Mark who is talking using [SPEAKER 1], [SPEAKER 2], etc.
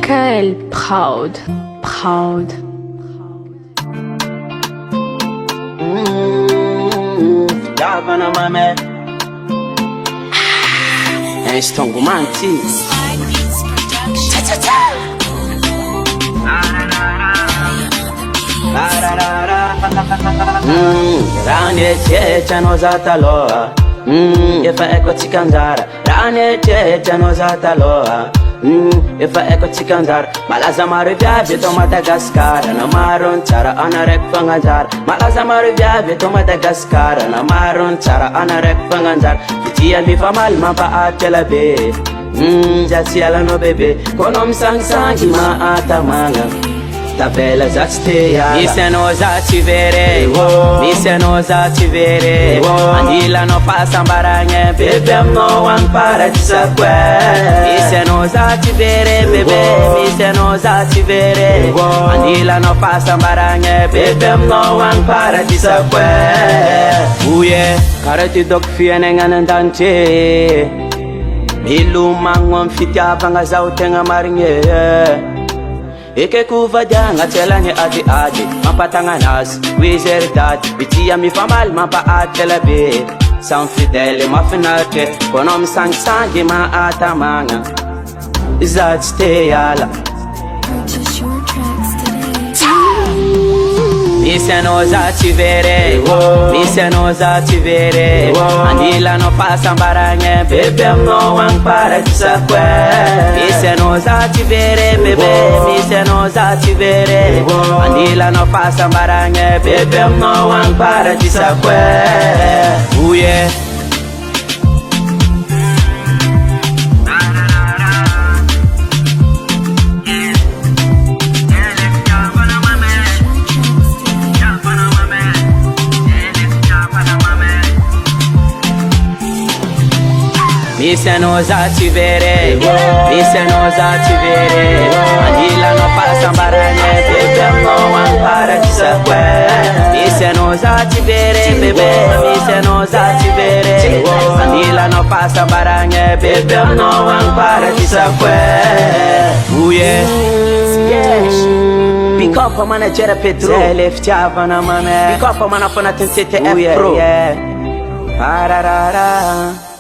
[SPEAKER 1] Michael Proud.
[SPEAKER 2] Davana mame Estongo manti Rane checha no zataloa Efa eko chikanzara Rane checha no zataloa Efa eko chikanzara Malaza maru viaje to Madagascar Na maron chara anarek fanganzara Malaza maru viaje to Madagascar Na maron chara anarek fanganzara Fitia mi famal mapa atela be Jati ala no bebe Konom sang sangi ma atamanga Tabela za steya Mi se no za ti vere Mi se no za ti vere Andila no pasa mbarange Bebe mo wang para ti sakwe Mi se no za ti vere bebe Mi se no za ti vere Andila no pasa mbarange Bebe mo wang para ti sakwe Uye Karati dok fiene nganandante Milu mangwam fitia vanga za utenga maringe Eke kuvaja nga tela nye adi Mapatanga nas, wizerdad Bitia mi famal mapa atela be San fidele mafinate Konom sang sangi ma atamanga Zat stay ala
[SPEAKER 1] Purchase your tracks today.
[SPEAKER 2] Mi se no za ti vere Mi se no za ti vere Andila no pasa mbarange Bebe mo wang para ti sakwe Mi se no za ti vere bebe Mi se no za ti vere Andila no pasa mbarange Bebe mo wang para ti sakwe Uye Mi se no za ti vere Mi se no za ti vere Andila no pasa mbarange Bebe mo wang para ti sakwe Mi se no za ti vere bebe Mi se no za ti vere Andila no pasa mbarange Bebe mo wang para ti sakwe Uye Pick up mana jera Petro Selef chavana mame Pick up mana fona tensete F Pro Pararara